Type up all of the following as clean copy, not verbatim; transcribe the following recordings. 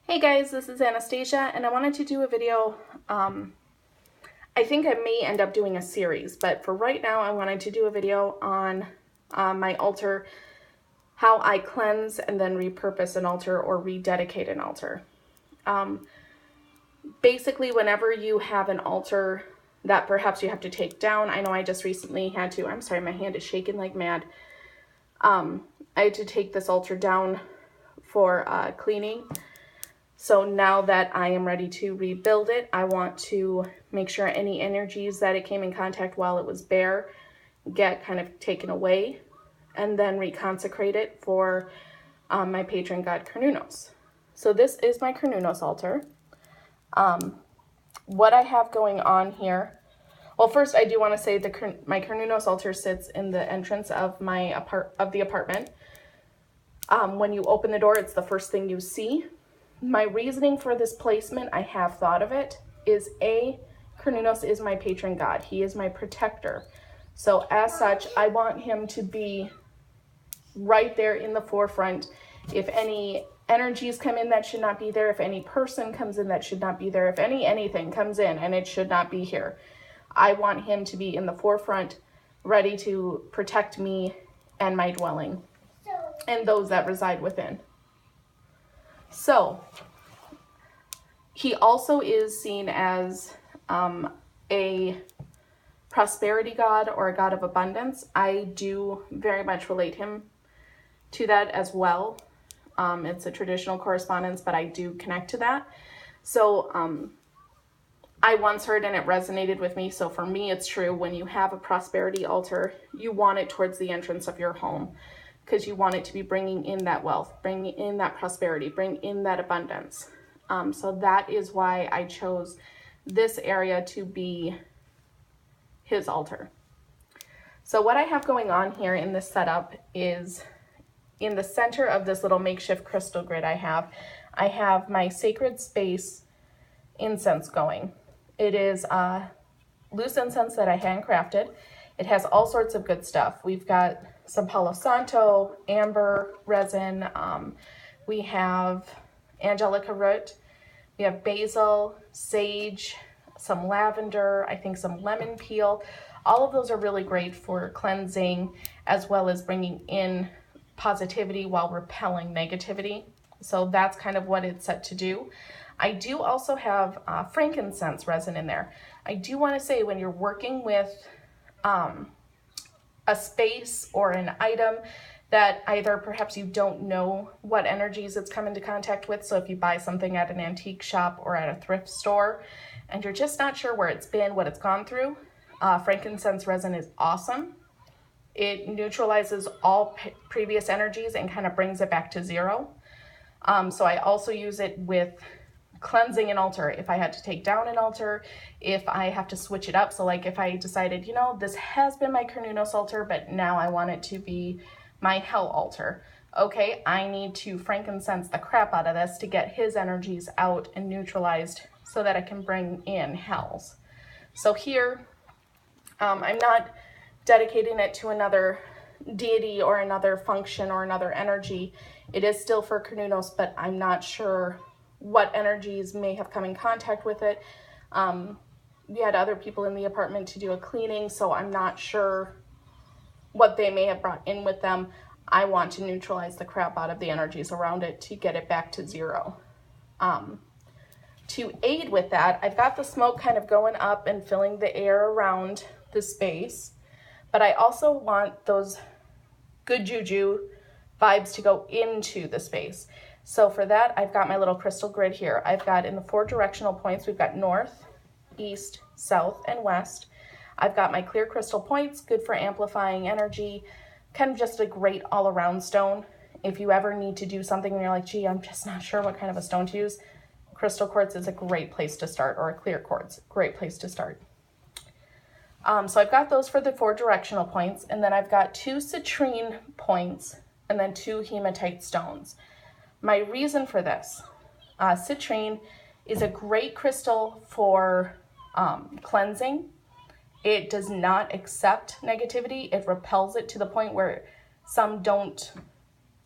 Hey guys, this is Anastasia, and I wanted to do a video. I think I may end up doing a series, but for right now I wanted to do a video on my altar, how I cleanse and then repurpose an altar or rededicate an altar. Basically, whenever you have an altar that perhaps you have to take down, I know I just recently had to, I'm sorry, my hand is shaking like mad. I had to take this altar down for cleaning. So now that I am ready to rebuild it, I want to make sure any energies that it came in contact while it was bare get kind of taken away, and then reconsecrate it for my patron god Cernunnos. So this is my Cernunnos altar. What I have going on here, well, first I do want to say my Cernunnos altar sits in the entrance of the apartment. When you open the door, it's the first thing you see. My reasoning for this placement, I have thought of it, is Cernunnos is my patron god. He is my protector. So as such, I want him to be right there in the forefront. If any energies come in that should not be there, if any person comes in that should not be there, if anything comes in and it should not be here, I want him to be in the forefront, ready to protect me and my dwelling and those that reside within. So, he also is seen as a prosperity god or a god of abundance. I do very much relate him to that as well. It's a traditional correspondence, but I do connect to that. So, I once heard and it resonated with me. So for me, it's true. When you have a prosperity altar, you want it towards the entrance of your home, because you want it to be bringing in that wealth, bringing in that prosperity, bring in that abundance. So that is why I chose this area to be his altar. So what I have going on here in this setup is in the center of this little makeshift crystal grid I have my sacred space incense going. It is loose incense that I handcrafted. It has all sorts of good stuff. We've got some Palo Santo, amber resin. We have angelica root. We have basil, sage, some lavender, I think some lemon peel. All of those are really great for cleansing as well as bringing in positivity while repelling negativity. So that's kind of what it's set to do. I do also have frankincense resin in there. I do want to say when you're working with a space or an item that either perhaps you don't know what energies it's come into contact with. So if you buy something at an antique shop or at a thrift store and you're just not sure where it's been, what it's gone through, frankincense resin is awesome. It neutralizes all previous energies and kind of brings it back to zero. So I also use it with cleansing an altar. If I had to take down an altar, if I have to switch it up. So like if I decided, this has been my Cernunnos altar, but now I want it to be my hell altar. Okay, I need to frankincense the crap out of this to get his energies out and neutralized so that I can bring in hells. So here, I'm not dedicating it to another deity or another function or another energy. It is still for Cernunnos, but I'm not sure what energies may have come in contact with it. We had other people in the apartment to do a cleaning, so I'm not sure what they may have brought in with them. I want to neutralize the crap out of the energies around it to get it back to zero. To aid with that, I've got the smoke kind of going up and filling the air around the space, but I also want those good juju vibes to go into the space. So for that, I've got my little crystal grid here. I've got in the 4 directional points, we've got north, east, south, and west. I've got my clear crystal points, good for amplifying energy, kind of just a great all-around stone. If you ever need to do something and you're like, gee, I'm just not sure what kind of a stone to use, crystal quartz is a great place to start, or a clear quartz, great place to start. So I've got those for the 4 directional points, and then I've got 2 citrine points and then 2 hematite stones. My reason for this, citrine is a great crystal for cleansing. It does not accept negativity. It repels it to the point where some don't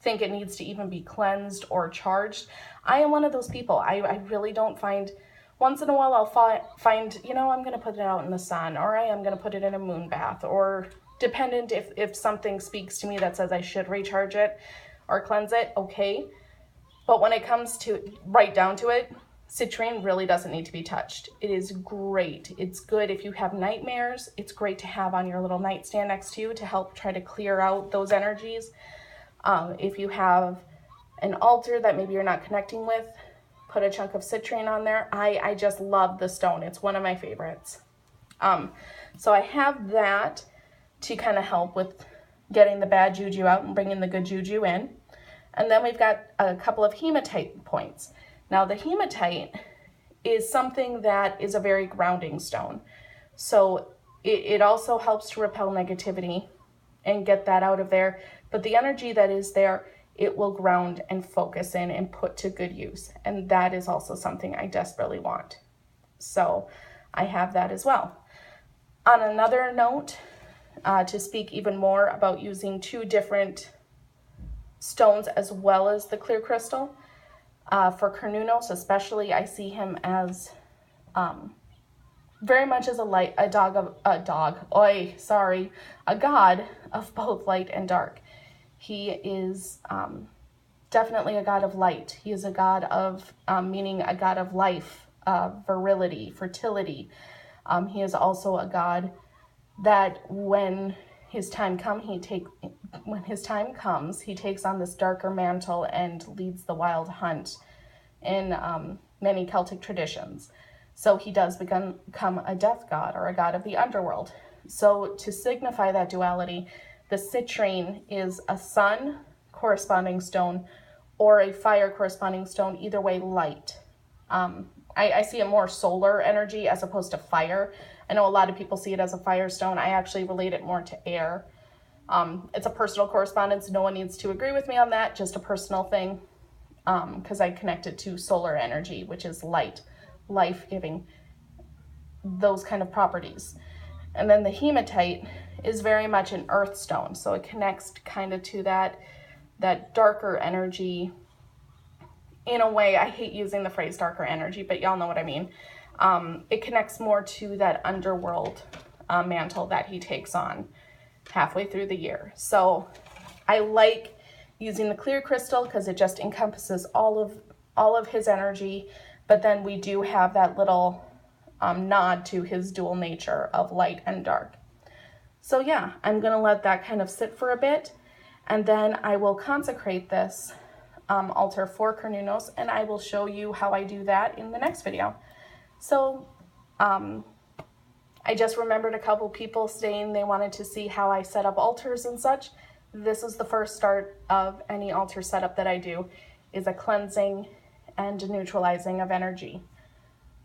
think it needs to even be cleansed or charged. I am one of those people. I really don't find, once in a while I'll find, you know, I'm going to put it out in the sun, or I am going to put it in a moon bath, or dependent if something speaks to me that says I should recharge it or cleanse it, okay. But when it comes to right down to it, citrine really doesn't need to be touched. It is great. It's good if you have nightmares. It's great to have on your little nightstand next to you to help try to clear out those energies. If you have an altar that maybe you're not connecting with, put a chunk of citrine on there. I just love the stone. It's one of my favorites. So I have that to kind of help with getting the bad juju out and bringing the good juju in. And then we've got a couple of hematite points. Now the hematite is something that is a very grounding stone. So it also helps to repel negativity and get that out of there. But the energy that is there, it will ground and focus in and put to good use. And that is also something I desperately want. So I have that as well. On another note, to speak even more about using two different stones as well as the clear crystal, for Cernunnos especially, I see him as very much as a god of both light and dark. He is definitely a god of light. He is a god of, meaning a god of life, virility, fertility. He is also a god that when his time comes, he takes on this darker mantle and leads the wild hunt in many Celtic traditions. So he does become a death god or a god of the underworld. So to signify that duality, the citrine is a sun corresponding stone or a fire corresponding stone, either way light. I see it more solar energy as opposed to fire. I know a lot of people see it as a fire stone. I actually relate it more to air. It's a personal correspondence. No one needs to agree with me on that, just a personal thing, because I connect it to solar energy, which is light, life-giving, those kind of properties. And then the hematite is very much an earth stone, so it connects kind of to that darker energy. In a way, I hate using the phrase darker energy, but y'all know what I mean. It connects more to that underworld mantle that he takes on halfway through the year. So I like using the clear crystal because it just encompasses all of his energy, but then we do have that little nod to his dual nature of light and dark. So yeah, I'm gonna let that kind of sit for a bit, and then I will consecrate this altar for Cernunnos, and I will show you how I do that in the next video. So I just remembered a couple people saying they wanted to see how I set up altars and such. This is the first start of any altar setup that I do, is a cleansing and neutralizing of energy.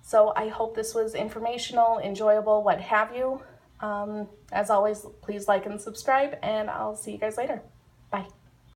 So I hope this was informational, enjoyable, what have you. As always, please like and subscribe, and I'll see you guys later. Bye.